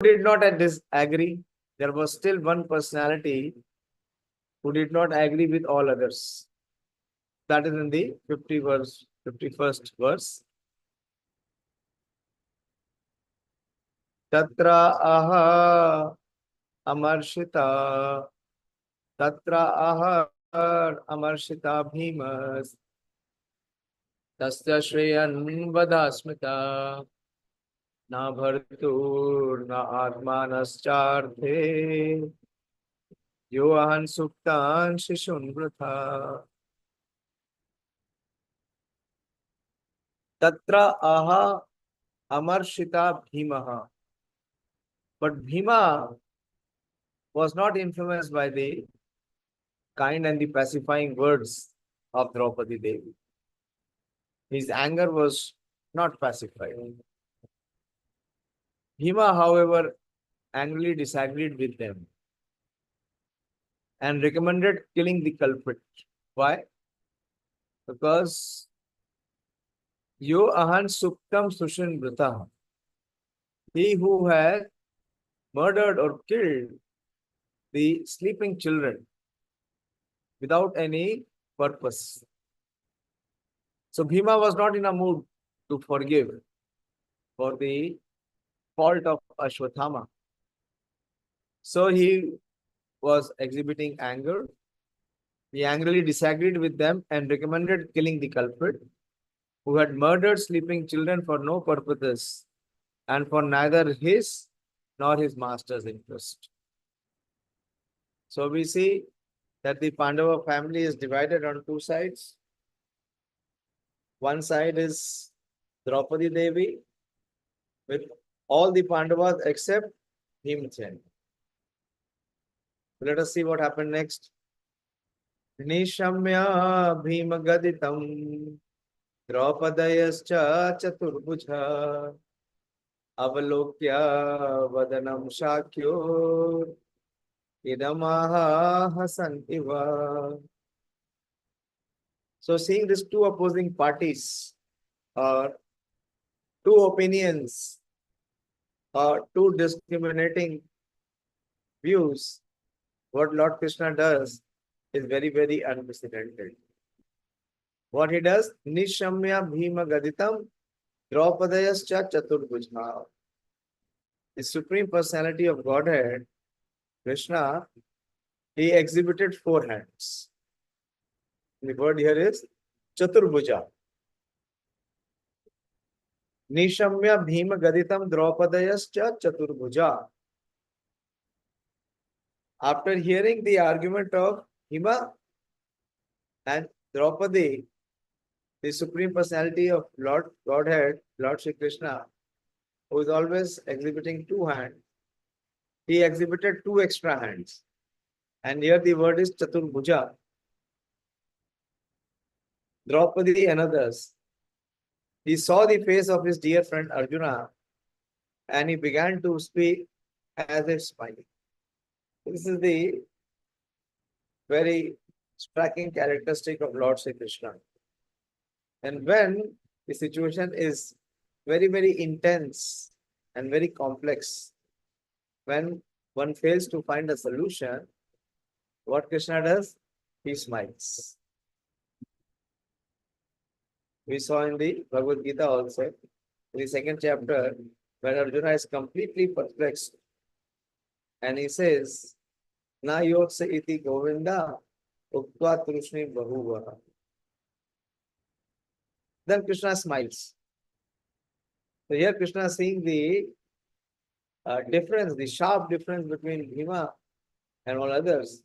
did not disagree. There was still one personality who did not agree with all others. That is in the 51st verse. Tatrāhāmarṣito, tatrāhāmarṣito bhīmas, tasya śreyān vadhaḥ na bhartur na nātmanaś cārthe ahan suptān śiśūn vṛthā. tatrāhāmarṣito bhīmaḥ. But Bhīma was not influenced by the kind and the pacifying words of Draupadi Devi. His anger was not pacified. Bhīma, however, angrily disagreed with them and recommended killing the culprit. Why? Because ahan śrīmad vṛthā. He who had murdered or killed the sleeping children without any purpose. So Bhīma was not in a mood to forgive for the fault of Ashwathama. So he was exhibiting anger. He angrily disagreed with them and recommended killing the culprit who had murdered sleeping children for no purposes and for neither his nor his master's interest. So we see that the Pandava family is divided on two sides. One side is Draupadi Devi with all the Pandavas except Bhīma. Let us see what happened next. Nishamya Bhīma Gaditam Draupadayascha Chaturbhuja Avalokya Vadanam Shakyo Idamaha Hasantiva. So seeing these two opposing parties or two opinions or two discriminating views, what Lord Krishna does is very, very unprecedented. What he does, Nishamya Bhīma Gaditam Draupadayascha Chaturbhuja. The Supreme Personality of Godhead, Krishna, he exhibited four hands. The word here is Chaturbhuja. Nishamya Bhīma Gaditam Draupadayascha Chaturbhuja. After hearing the argument of Bhīma and Draupadi, the Supreme Personality of Lord Godhead, Lord Shri Krishna, who is always exhibiting two hands, he exhibited two extra hands. And here the word is Chaturbhuja. Draupadi and others. He saw the face of his dear friend Arjuna and he began to speak as if smiling. This is the very striking characteristic of Lord Shri Krishna. And when the situation is very, very intense and very complex, when one fails to find a solution, what Krishna does? He smiles. We saw in the Bhagavad Gita also, in the second chapter, when Arjuna is completely perplexed and he says, Na yotsa iti govinda uktva trushni bahuvaha. Then Krishna smiles. So here Krishna is seeing the difference, the sharp difference between Bhīma and all others.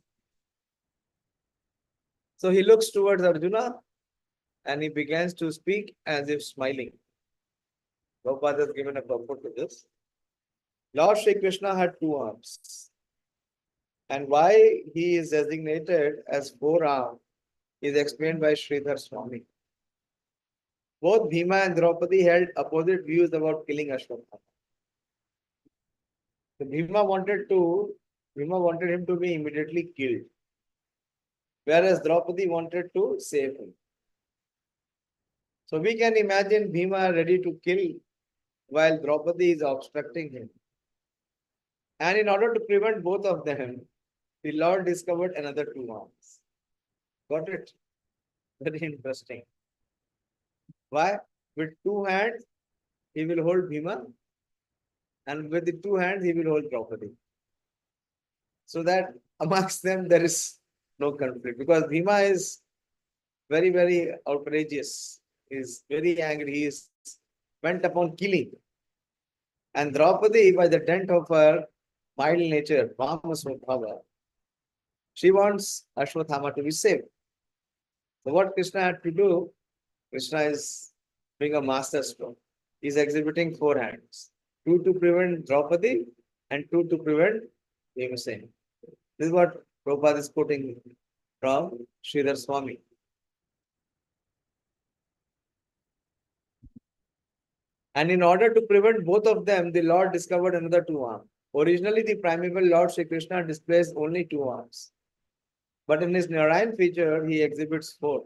So he looks towards Arjuna and he begins to speak as if smiling. Prabhupada has given a purport to this. Lord Shri Krishna had two arms. And why he is designated as four-armed is explained by Sridhar Swami. Both Bhīma and Draupadi held opposite views about killing Ashwathama. So Bhīma wanted him to be immediately killed, whereas Draupadi wanted to save him. So we can imagine Bhīma ready to kill while Draupadi is obstructing him. And in order to prevent both of them, the Lord discovered another two arms. Got it? Very interesting. Why? With two hands, he will hold Bhīma, and with the two hands, he will hold Draupadi. So that amongst them, there is no conflict. Because Bhīma is very, very outrageous. He is very angry. He is bent upon killing. And Draupadi, by the dint of her mild nature, smṛtaḥ, she wants Ashwatthama to be saved. So what Krishna had to do, Krishna is being a master stroke. He is exhibiting four hands. Two to prevent Draupadi and two to prevent Bhīma. This is what Prabhupada is quoting from Sridhar Swami. And in order to prevent both of them, the Lord discovered another two arms. Originally, the primeval Lord Shri Krishna displays only two arms. But in his Narayan feature, he exhibits four.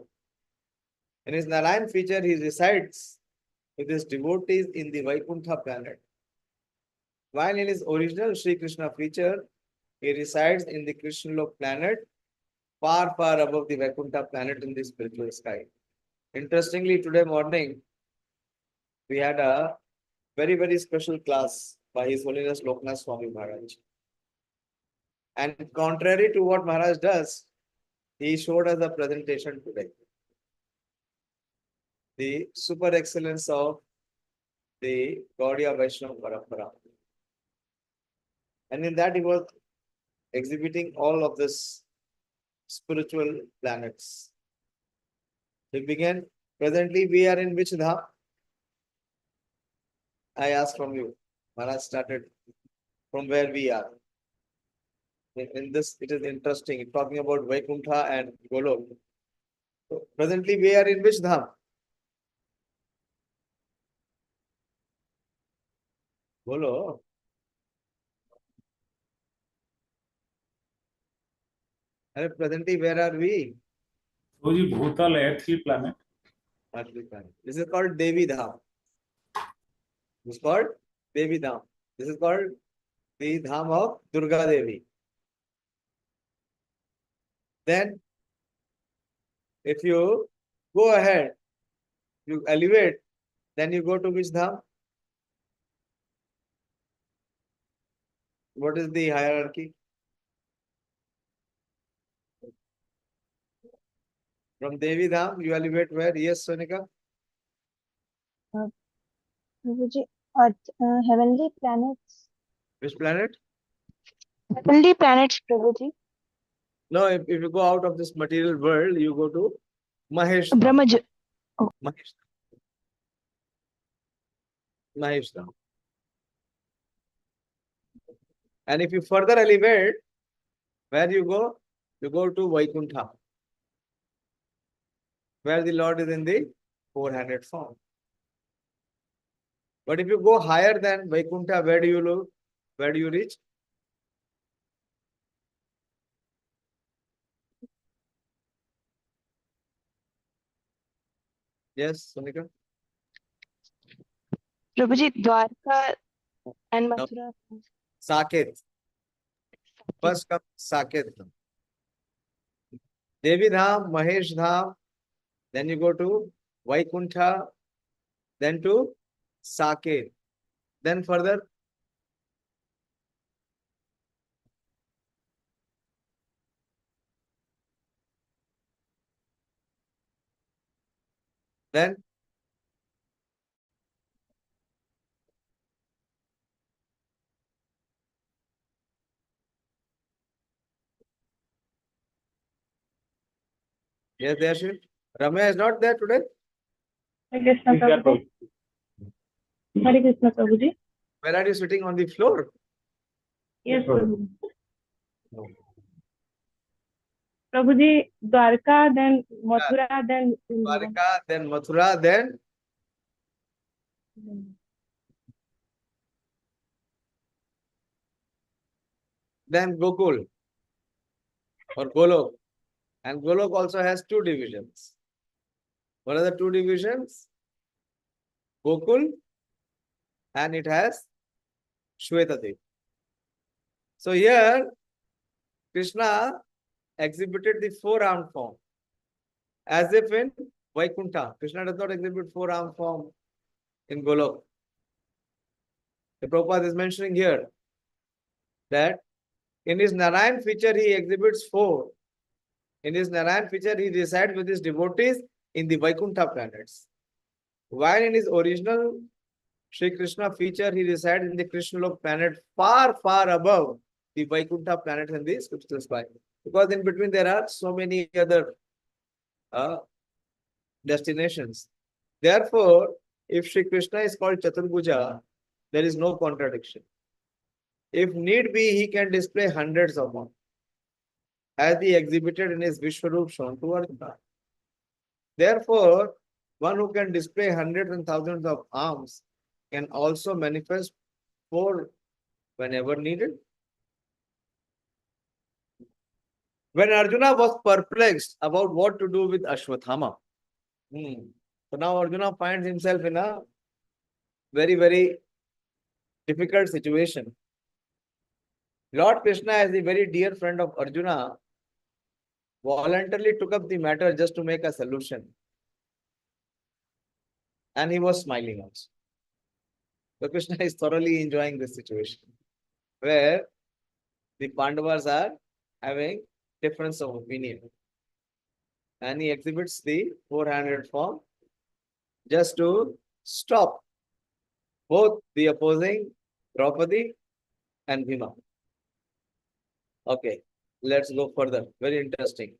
In his Narayan feature, he resides with his devotees in the Vaikuntha planet. While in his original Shri Krishna feature, he resides in the Krishnalok planet, far, far above the Vaikuntha planet in the spiritual sky. Interestingly, today morning, we had a very, very special class by His Holiness Loknath Swami Maharaj. And contrary to what Maharaj does, he showed us a presentation today. The super excellence of the Gaudiya Vaishnava Parampara. And in that he was exhibiting all of this spiritual planets. He began, presently we are in which dham? I asked from you. Maharaj started from where we are. In this, it is interesting. Talking about Vaikuntha and Golok. So presently we are in which dham? Bolo. And presently where are we? So the bhutal earthly planet. Earthly planet. This is called Devi Dham. This is called Devi Dham. This is called the Dham of Durga Devi. Then, if you go ahead, you elevate, then you go to which Dham? What is the hierarchy? From Devi Dham, you elevate where? Yes, Sonika? Prabhuji, heavenly planets. Which planet? Heavenly planets, Prabhuji. No, if you go out of this material world, you go to Mahesh Dham. Brahmaj. Mahesh Dham. Mahesh Dham. And if you further elevate, where you go? You go to Vaikuntha, where the Lord is in the four-handed form. But if you go higher than Vaikuntha, where do you look? Where do you reach? Yes, Sonika? Prabhuji, Dwarka and Mathura. Saket. First comes Saket. Devi Dham, Mahesh Dham, then you go to Vaikuntha, then to Saket. Then further, then yes, there she. Ramya is not there today. Hare Krishna, Prabhuji. Hare Krishna, Prabhuji. Where are you sitting on the floor? Yes, Prabhuji. Prabhuji, Dwarka, then Mathura, then Dwarka, then Mathura, then Gokul or Golok. And Golok also has two divisions. What are the two divisions? Gokul and it has Shweta Devi. So here, Krishna exhibited the four-armed form as if in Vaikuntha. Krishna does not exhibit four-armed form in Golok. The Prabhupada is mentioning here that in his Narayan feature he exhibits four. In his Narayan feature he resides with his devotees in the Vaikuntha planets. While in his original Sri Krishna feature he resides in the Krishnalok planet far, far above the Vaikuntha planet in the scriptural sky. Because in between there are so many other destinations. Therefore, if Sri Krishna is called Chaturbhuja, there is no contradiction. If need be, he can display hundreds of them, as he exhibited in his Vishwarup shown to Arjuna. Therefore, one who can display hundreds and thousands of arms can also manifest four whenever needed. When Arjuna was perplexed about what to do with Ashwathama, so now Arjuna finds himself in a very, very difficult situation. Lord Krishna, as the very dear friend of Arjuna, voluntarily took up the matter just to make a solution. And he was smiling also. So Krishna is thoroughly enjoying this situation, where the Pandavas are having difference of opinion. And he exhibits the four-handed form just to stop both the opposing Draupadi and Bhīma. Okay, let's go further. Very interesting.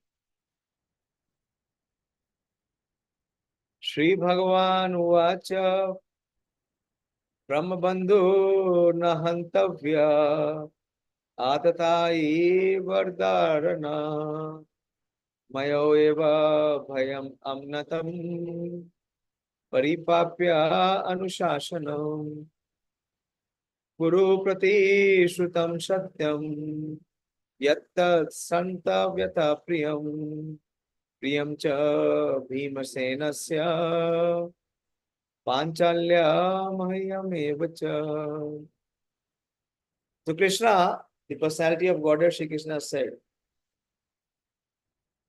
Shri Bhagavan Uvacha Brahmabandhu Nahantavya Atatai Vardharana Mayo eva bhayam amnatam Paripapya Anushasanam Guru Prati Shrutam Satyam Yattat Santa Vyata Priyam Priyam Cha Bhimasenasya Panchalya Mahyam Evacha. So Krishna, the personality of Godhead, Shri Krishna said,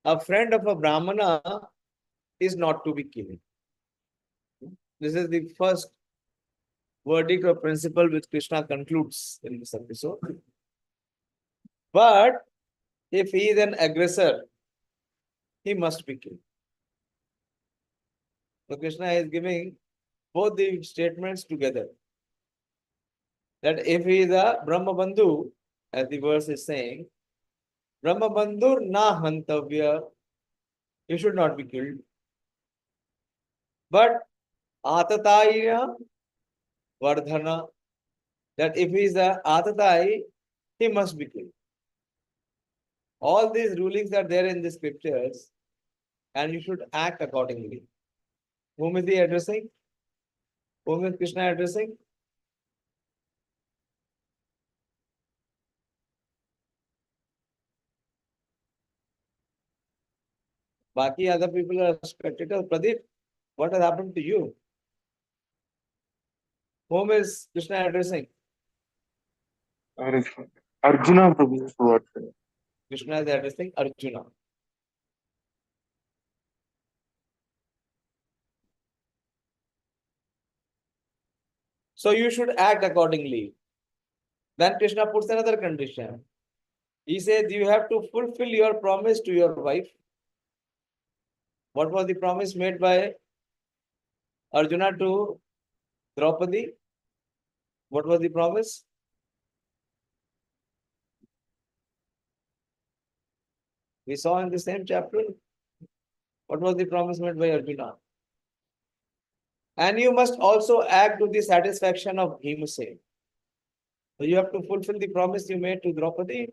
a friend of a Brahmana is not to be killed. This is the first verdict or principle which Krishna concludes in this episode. But if he is an aggressor, he must be killed. So Krishna is giving both the statements together. That if he is a Brahma Bandhu, as the verse is saying, Brahma Bandhur na hantavya, he should not be killed. But atataya vardhana, that if he is a atatai, he must be killed. All these rulings are there in the scriptures, and you should act accordingly. Whom is he addressing? Whom is Krishna addressing? Baki other people are spectators. Pradeep, what has happened to you? Whom is Krishna addressing? Arjuna Prabhu is what? Krishna is addressing Arjuna. So you should act accordingly. Then Krishna puts another condition. He says you have to fulfill your promise to your wife. What was the promise made by Arjuna to Draupadi? What was the promise? We saw in the same chapter. What was the promise made by Arjuna? And you must also act to the satisfaction of Bhīma. So you have to fulfill the promise you made to Draupadi.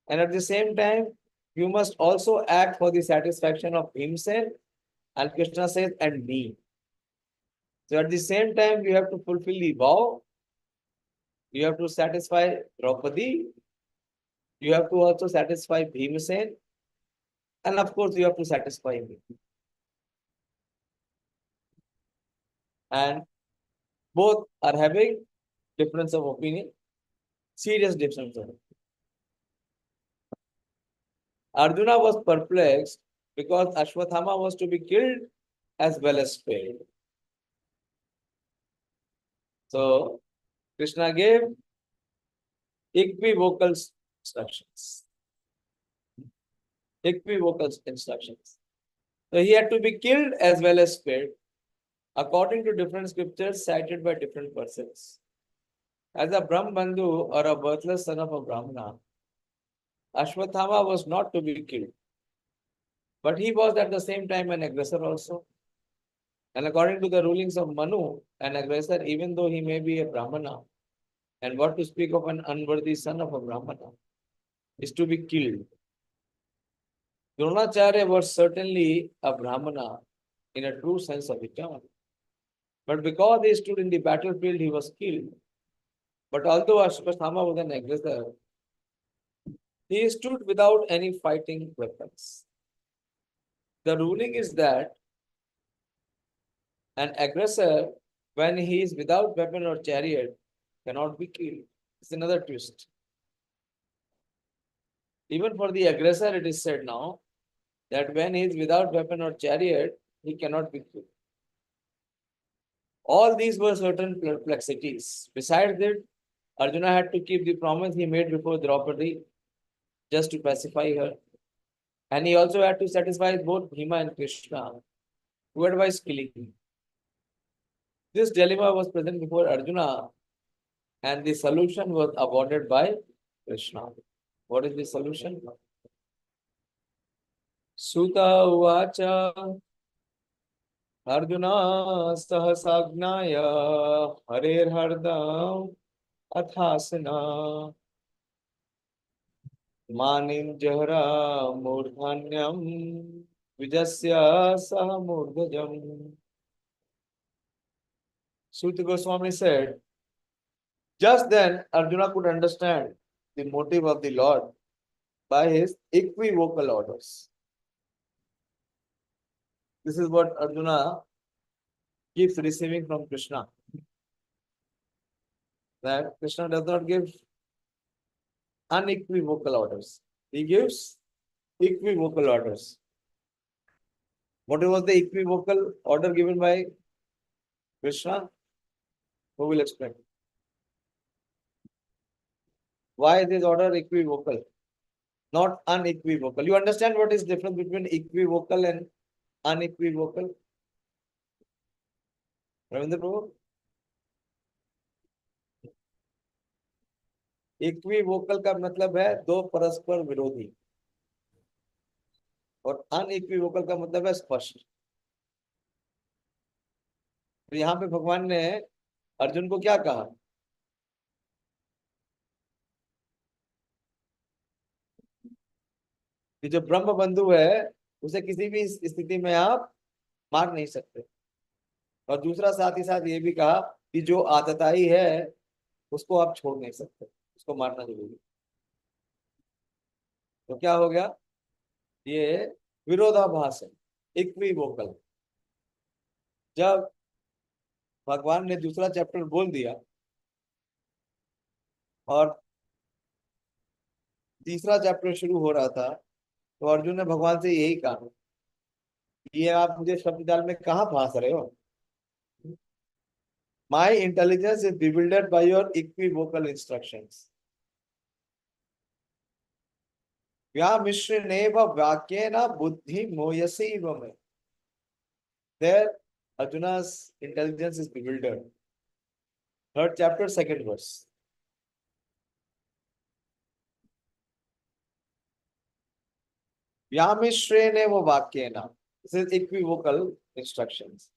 And at the same time, you must also act for the satisfaction of Bhīma. And Krishna says, and me. So at the same time, you have to fulfill the vow. You have to satisfy Draupadi. You have to also satisfy Bhīma. And of course, you have to satisfy me. And both are having difference of opinion. Serious difference. Arjuna was perplexed because Ashwathama was to be killed as well as spared. So Krishna gave equivocal instructions. Equivocal instructions. So he had to be killed as well as spared, according to different scriptures cited by different persons. As a Brahmabandhu or a birthless son of a Brahmana, Ashwathama was not to be killed. But he was at the same time an aggressor also. And according to the rulings of Manu, an aggressor, even though he may be a Brahmana, and what to speak of an unworthy son of a Brahmana, is to be killed. Dronacharya was certainly a Brahmana in a true sense of the term. But because he stood in the battlefield, he was killed. But although Ashwathama was an aggressor, he stood without any fighting weapons. The ruling is that an aggressor, when he is without weapon or chariot, cannot be killed. It's another twist. Even for the aggressor, it is said now that when he is without weapon or chariot, he cannot be killed. All these were certain perplexities. Besides it, Arjuna had to keep the promise he made before Draupadi just to pacify her. And he also had to satisfy both Bhīma and Krishna, who advised killing him. This dilemma was present before Arjuna, and the solution was awarded by Krishna. What is the solution? Suta uvacha Arjuna sahasagnaya harer hardam athasana manim jahra murdhanyam vijasya saha murdhajam. Suta Goswami said, just then Arjuna could understand the motive of the Lord by his equivocal orders. This is what Arjuna keeps receiving from Krishna. That Krishna does not give unequivocal orders. He gives equivocal orders. What was the equivocal order given by Krishna? Who will explain? Why is this order equivocal? Not unequivocal. You understand what is the difference between equivocal and unequivocal? Ravindra Prabhu? Equivocal का मतलब है दो परस्पर विरोधी, और unequivocal का मतलब है स्पष्ट. तो यहाँ पे भगवान ने अर्जुन को क्या कहा? कि जो ब्रह्म बंधु है उसे किसी भी स्थिति में आप मार नहीं सकते. और दूसरा साथ ही साथ ये भी कहा कि जो आतताई है उसको आप छोड़ नहीं सकते, उसको मारना जरूरी. तो क्या हो गया? ये विरोधाभास है, इक्विवोकल. जब भगवान ने दूसरा चैप्टर बोल दिया और तीसरा चैप्टर शुरू हो रहा था, तो अर्जुन ने भगवान से यही कहा, ये आप मुझे शब्द जाल में कहाँ फंस रहे हो? My intelligence is bewildered by your equivocal instructions. व्यामिश्रेणेव वाक्येन बुद्धि मोयसीव मे. There, Arjuna's intelligence is bewildered. Third chapter, second verse. व्यामिश्रेणेव वाक्येन. This is equivocal instructions.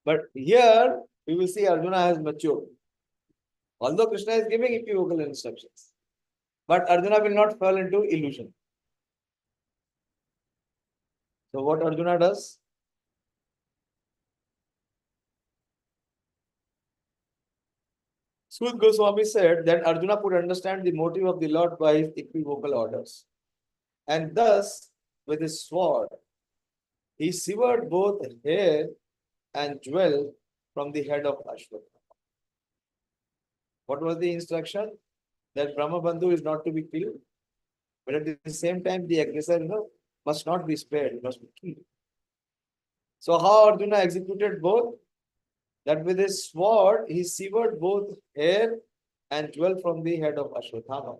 But here we will see Arjuna has matured. Although Krishna is giving equivocal instructions, but Arjuna will not fall into illusion. So what Arjuna does? Sud Goswami said that Arjuna could understand the motive of the Lord by his equivocal orders. And thus, with his sword, he severed both hair and jewel from the head of Ashwathama. What was the instruction? That Brahma Bandhu is not to be killed. But at the same time, the aggressor, must not be spared, must be killed. So how Arjuna executed both? That with his sword, he severed both hair and jewel from the head of Ashwatthama.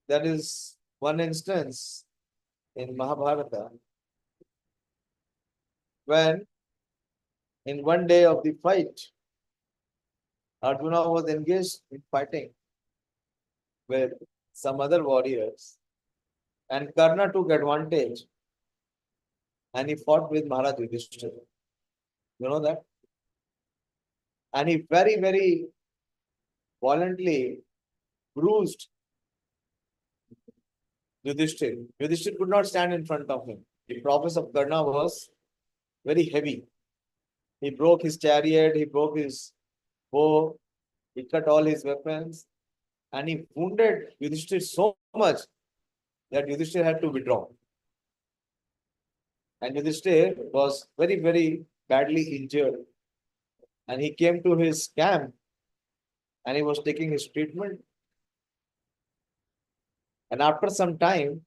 That is one instance in Mahabharata when in one day of the fight, Arjuna was engaged in fighting with some other warriors, and Karna took advantage and he fought with Maharaj Yudhishthira. You know that? And he very, very violently bruised Yudhishthira. Yudhishthira could not stand in front of him. The prowess of Karna was very heavy. He broke his chariot, he broke his bow, he cut all his weapons, and he wounded Yudhishthira so much that Yudhishthira had to withdraw. And Yudhishthira was very, very badly injured. And he came to his camp and he was taking his treatment. And after some time,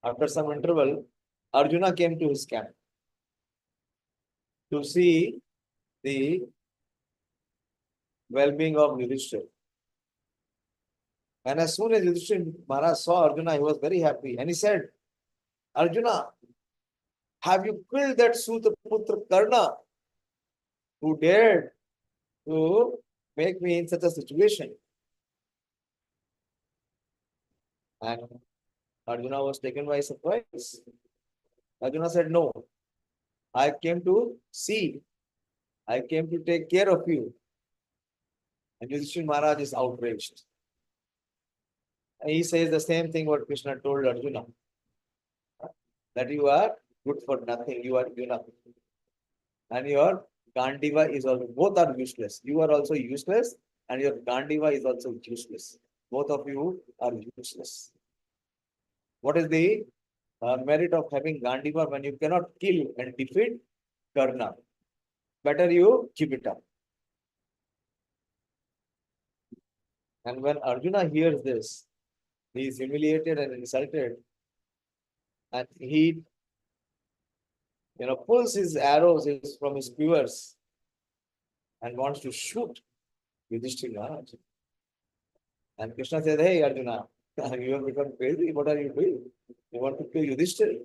after some interval, Arjuna came to his camp to see the well-being of Yudhishthira. And as soon as Yudhishthira Maharaj saw Arjuna, he was very happy. And he said, Arjuna, have you killed that Sutaputra Karna who dared to make me in such a situation? And Arjuna was taken by surprise. Arjuna said, no, I came to see. I came to take care of you. And Yudhishthira Maharaj is outraged. And he says the same thing what Krishna told Arjuna. That you are good for nothing. You are nothing. And your Gandiva is also, both are useless. You are also useless and your Gandiva is also useless. Both of you are useless. What is the merit of having Gandiva when you cannot kill and defeat Karna? Better you keep it up. And when Arjuna hears this, he is humiliated and insulted. And he pulls his arrows from his quivers and wants to shoot Yudhishthira Maharaj. And Krishna says, hey Arjuna, you have become crazy. What are you doing? You want to kill Yudhishthira?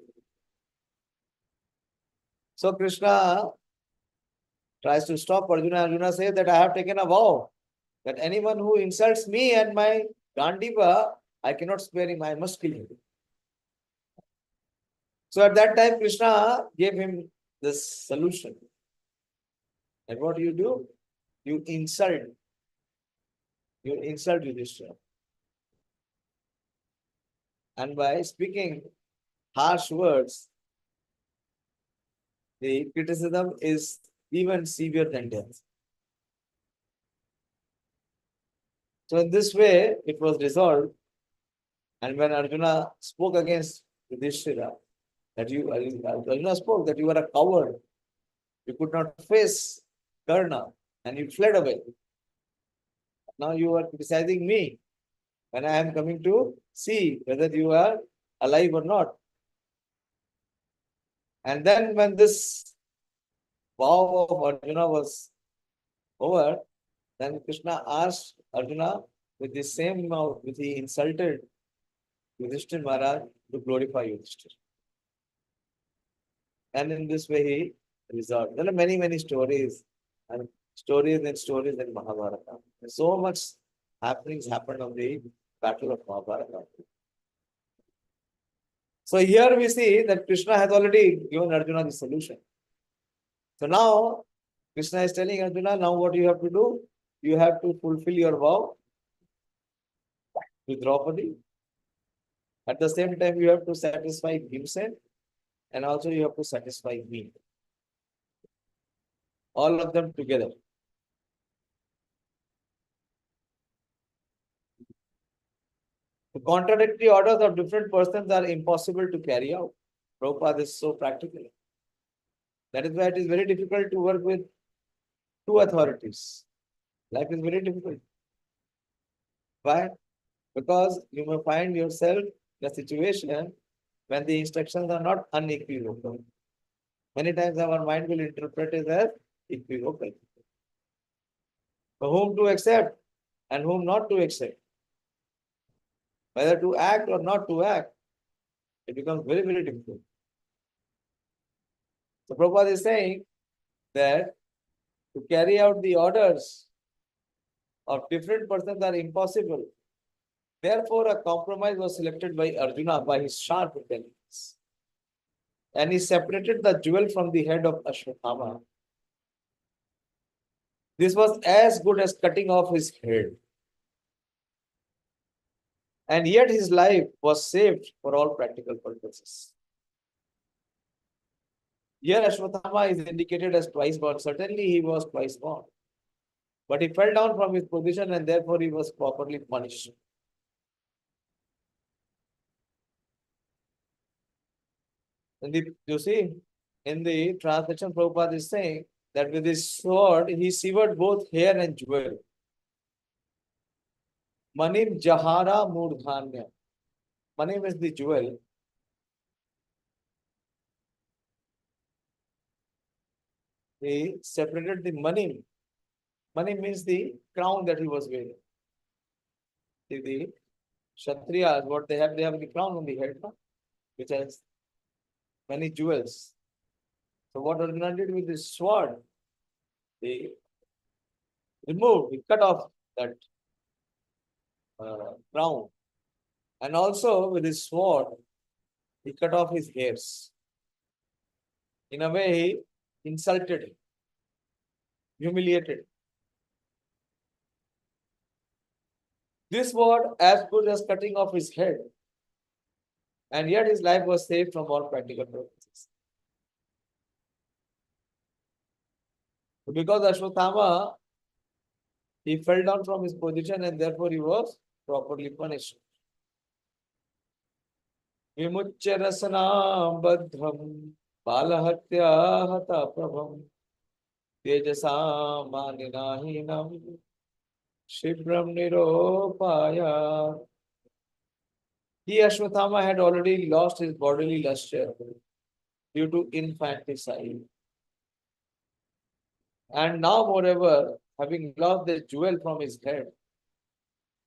So Krishna tries to stop Arjuna. Arjuna says that I have taken a vow that anyone who insults me and my Gandiva, I cannot spare him. I must kill him. So at that time, Krishna gave him this solution. And what do? You insult Yudhishthira. And by speaking harsh words, the criticism is even severe than death. So in this way, it was resolved. And when Arjuna spoke against Yudhishthira, Arjuna spoke that you are a coward. You could not face Karna and you fled away. Now you are criticizing me when I am coming to see whether you are alive or not. And then when this vow of Arjuna was over, then Krishna asked Arjuna with the same mouth which he insulted Yudhishthira Maharaj to glorify Yudhishthira. And in this way he resolved. There are many, many stories and stories in Mahabharata. So much happenings happened on the battle of Mahabharata. So here we see that Krishna has already given Arjuna the solution. So now Krishna is telling Arjuna, now what you have to do? You have to fulfill your vow to Draupadi. At the same time, you have to satisfy Bhīma and also you have to satisfy me. All of them together. The contradictory orders of different persons are impossible to carry out. Prabhupada is so practical. That is why it is very difficult to work with two authorities. Life is very difficult. Why? Because you may find yourself in a situation when the instructions are not unequivocal. Many times our mind will interpret it as equivocal. For whom to accept and whom not to accept. Whether to act or not to act, it becomes very, very difficult. So Prabhupada is saying that to carry out the orders of different persons are impossible. Therefore, a compromise was selected by Arjuna by his sharp intelligence. And he separated the jewel from the head of Ashwatthama. This was as good as cutting off his head. And yet his life was saved for all practical purposes. Here Ashwatthama is indicated as twice born. Certainly he was twice born. But he fell down from his position and therefore he was properly punished. You see, in the translation, Prabhupada is saying that with his sword, he severed both hair and jewel. Manim jahara murdhanya. Manim is the jewel. He separated the manim. Manim means the crown that he was wearing. The Kshatriyas, what they have the crown on the head, which has many jewels. So what Arjuna did with his sword, he cut off that crown. And also with his sword, he cut off his hairs. In a way, he insulted him, humiliated him. This was as good as cutting off his head. And yet his life was saved from all practical purposes. Because Ashwatthama, he fell down from his position and therefore he was properly punished. Vimucya rasana badham balahatya hata prabham tejasa maninahinam shibram niropaya. He, Ashwatthama, had already lost his bodily luster due to infanticide. And now, moreover, having lost the jewel from his head,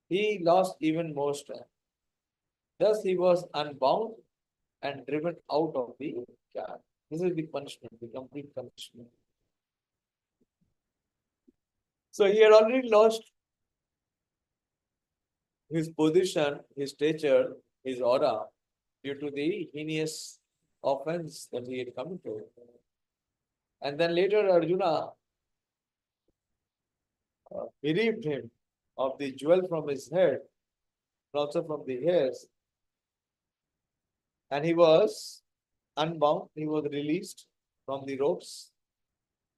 he lost even more strength. Thus, he was unbound and driven out of the cārthe. This is the punishment, the complete punishment. So, he had already lost his position, his stature, his aura, due to the heinous offense that he had committed. And then later Arjuna bereaved him of the jewel from his head, and also from the hairs. And he was unbound, he was released from the ropes,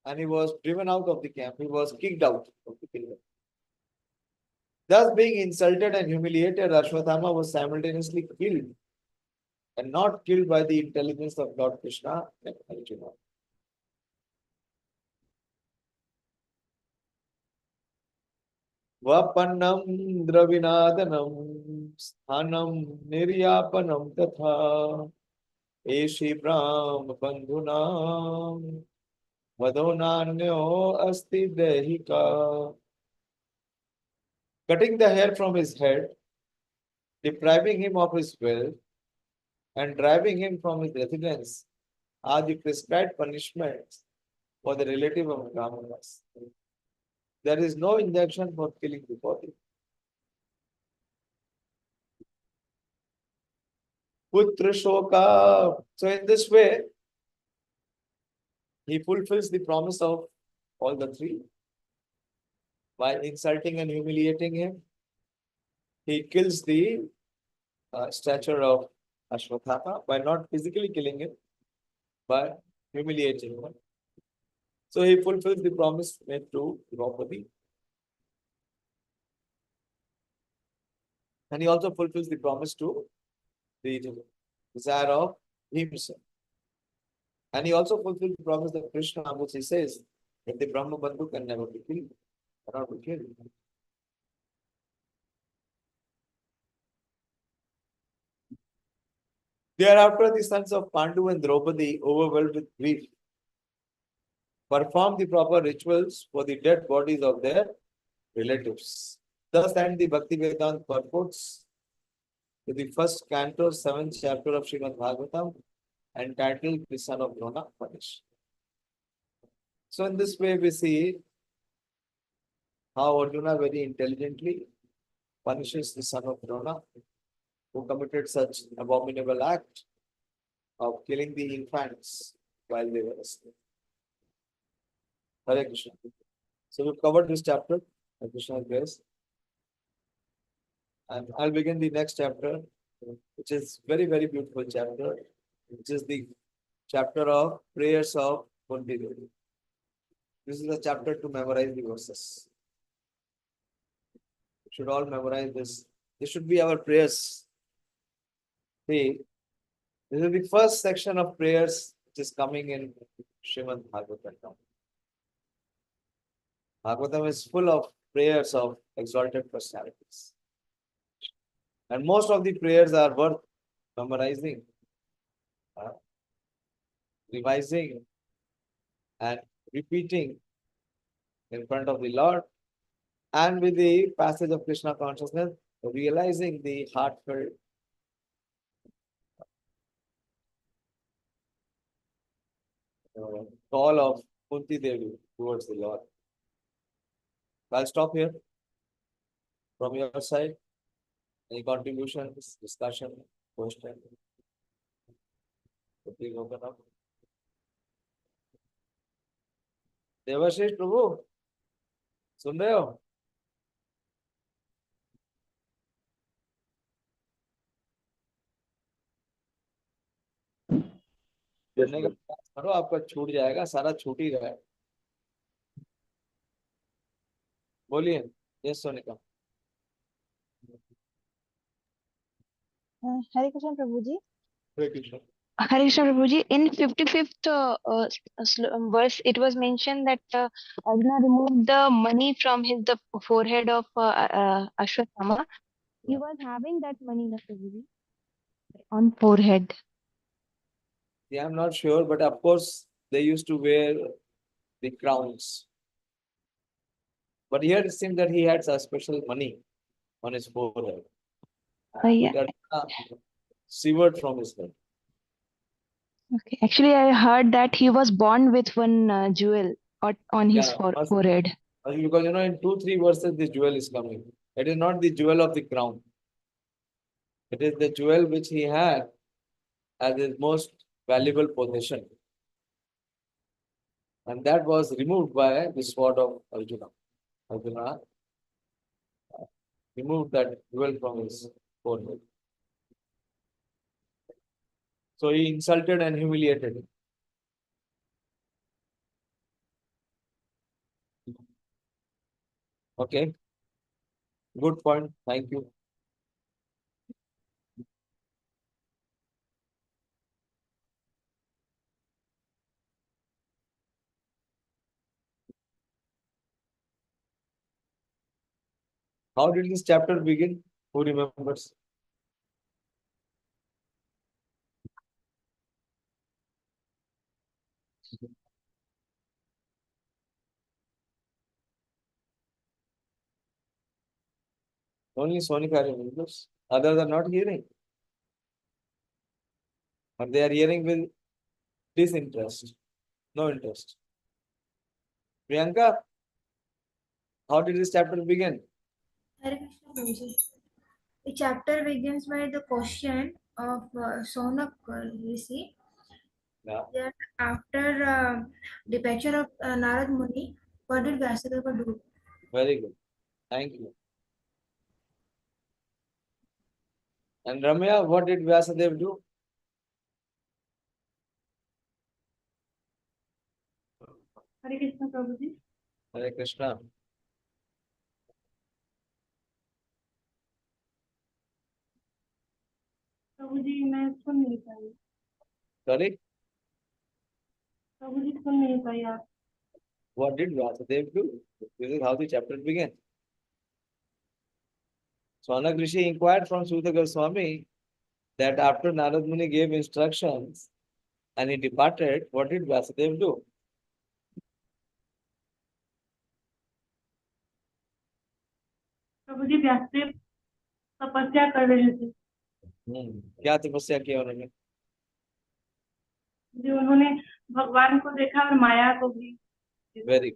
and he was driven out of the camp. He was kicked out of the kingdom. Thus, being insulted and humiliated, Ashwatthama was simultaneously killed, and not killed by the intelligence of Lord Krishna and Arjuna. Vapannam dravinadanam sthanam niryapanam tatha eshi brahma bandhunam vadonanyo asti dehika. Cutting the hair from his head, depriving him of his wealth, and driving him from his residence are the prescribed punishments for the relative of Brahmanas. There is no injunction for killing the body. Putra shoka. So in this way, he fulfills the promise of all the three. By insulting and humiliating him, he kills the stature of Ashwatthama by not physically killing him, but humiliating him. So he fulfills the promise made to Draupadi. And he also fulfills the promise to the desire of himself. And he also fulfilled the promise of Krishna, which he says But the Brahma Bandhu can never be killed. Cannot be killed. Thereafter, the sons of Pandu and Draupadi, overwhelmed with grief, perform the proper rituals for the dead bodies of their relatives. Thus end the Bhakti Vedanta purports to the first canto, 7th chapter of Śrīmad-Bhāgavatam, entitled The Son of Drona Punished. So in this way we see how Arjuna very intelligently punishes the son of Drona, who committed such abominable act of killing the infants while they were asleep. Hare Krishna. So we've covered this chapter, Hare Krishna's grace. And I'll begin the next chapter, which is very, very beautiful chapter, which is the chapter of prayers of Kunti Devi. This is a chapter to memorize the verses. We should all memorize this. This should be our prayers. See, this is the first section of prayers which is coming in Śrīmad-Bhāgavatam. Bhagavatam is full of prayers of exalted personalities. And most of the prayers are worth memorizing, revising, and repeating in front of the Lord, and with the passage of Krishna consciousness, realizing the heartfelt call of Kunti Devi towards the Lord. I'll stop here. From your side, any contributions, discussion, question? So please open up. Debashish प्रभु सुन रहे हो? करने का प्रयास करो, आपका छूट जाएगा, सारा छूट ही रहा है. बोलिए. Yes Sonika. Hare Krishna Prabhuji. Hare Krishna. Hare Krishna Prabhuji. In 55th verse, it was mentioned that Arjuna removed the money from the forehead of Ashwatthama. He was having that money, na Prabhuji, on forehead. Yeah, I'm not sure, but of course they used to wear the crowns. But here it seems that he had a special money on his forehead. Yeah. Severed from his head. Okay. Actually, I heard that he was born with one jewel on his forehead. Because in 2-3 verses this jewel is coming. It is not the jewel of the crown. It is the jewel which he had as his most valuable possession. And that was removed by the sword of Arjuna. Arjuna removed that jewel from his forehead. So he insulted and humiliated him. Okay. Good point. Thank you. How did this chapter begin? Who remembers? Only Sonika remembers. Others are not hearing. But they are hearing with disinterest. No interest. Priyanka, how did this chapter begin? Hare Krishna Prabhuji. The chapter begins by the question of Sonak Rishi. Yeah. That after departure of Narad Muni, what did Vyasadeva do? Very good. Thank you. And Ramya, what did Vyasadeva do? Hare Krishna Prabhuji. Hare Krishna. प्रभुजी मैं सुन नहीं पाई. Sorry? प्रभुजी सुन नहीं पाई आप. What did Vyasadeva do? This is how the chapter begins. Shaunak Rishi inquired from Sudha Goswami that after Narad Muni gave instructions and he departed, what did Vyasadeva do? प्रभु जी व्यासदेव तपस्या कर रहे थे। क्या तपस्या किया उन्होंने? जी उन्होंने भगवान को देखा और माया को भी। Very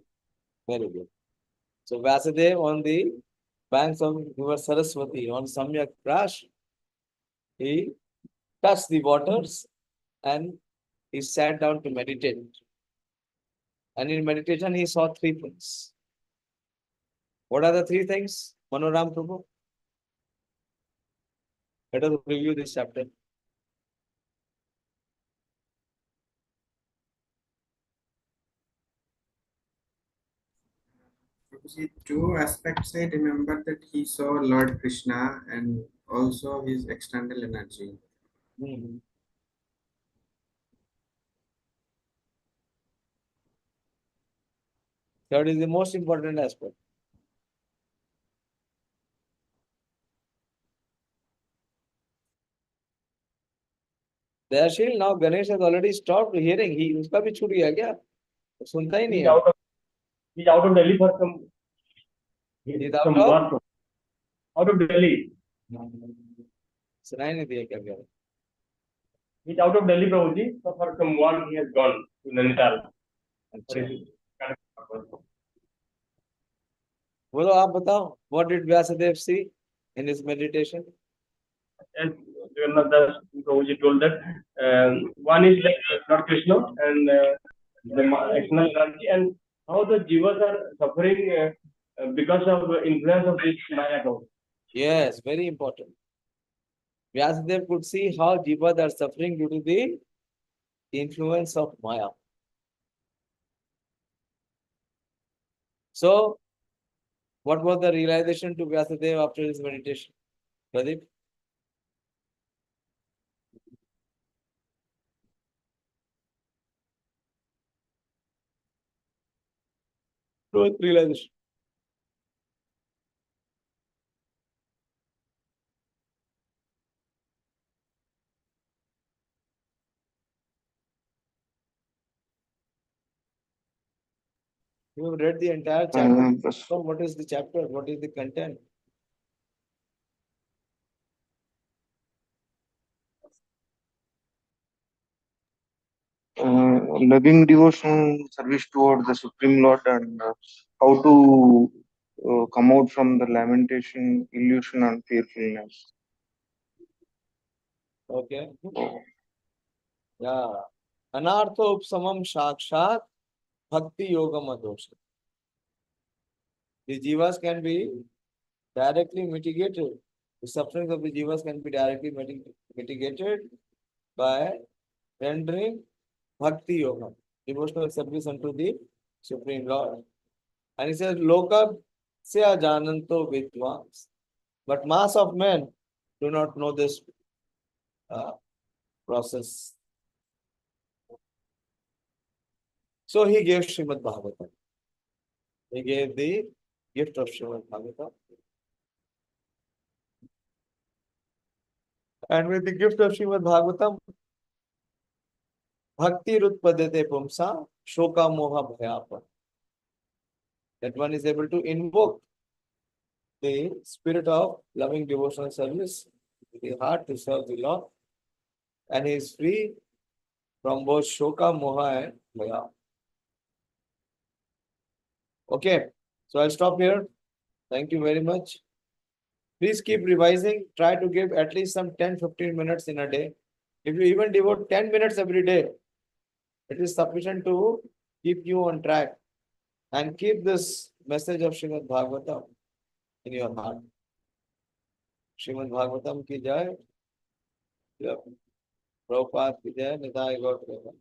good. So Vyasadeva on the banks of river Saraswati on Samyak Prash, he touched the waters and he sat down to meditate. And in meditation he saw three things. What are the three things? Manoram Prabhu. Let us review this chapter. See, two aspects I remember that he saw Lord Krishna and also his external energy. Third is the most important aspect. Dayashil, now Ganesh has already stopped hearing. Uska bhi chhut gaya kya? सुनता ही नहीं है. He's out of Delhi for some. He's some out of? work. Out of Delhi. सुनाई नहीं दिया क्या कह रहे? He's out of Delhi, Prabhuji. So for some work he has gone to Nainital. अच्छा. बोलो आप बताओ. What did Vyasadeva see in his meditation? As Jagannath Prabhuji told that one is like Lord Krishna and the external energy and how the jivas are suffering because of the influence of this Maya. Yes, very important. Vyasadeva could see how jivas are suffering due to the influence of Maya. So, what was the realization to Vyasadeva after his meditation? Pradeep? What realization? You have read the entire chapter. So what is the chapter? What is the content? Loving devotion, service toward the Supreme Lord, and how to come out from the lamentation, illusion, and fearfulness. Okay. Yeah. Anartha upsamam shakshat bhakti yogam adosha. The jivas can be directly mitigated. The sufferings of the jivas can be directly mitigated by rendering bhakti yoga, devotional service unto the Supreme Lord. And he says, Loka sya jananto vidvans. But mass of men do not know this process. So he gave Śrīmad-Bhāgavatam. He gave the gift of Śrīmad-Bhāgavatam. And with the gift of Śrīmad-Bhāgavatam, Bhakti Rutpadete Pumsa Shoka Moha Bhayapa. That one is able to invoke the spirit of loving devotional service, the heart to serve the Lord, and he is free from both Shoka, Moha, and Bhaya. Okay, so I'll stop here. Thank you very much. Please keep revising. Try to give at least some 10-15 minutes in a day. If you even devote 10 minutes every day, it is sufficient to keep you on track and keep this message of Śrīmad-Bhāgavatam in your heart. Śrīmad-Bhāgavatam ki jai. Prabhupada ki jai. Nidai Gaur Prabhupada.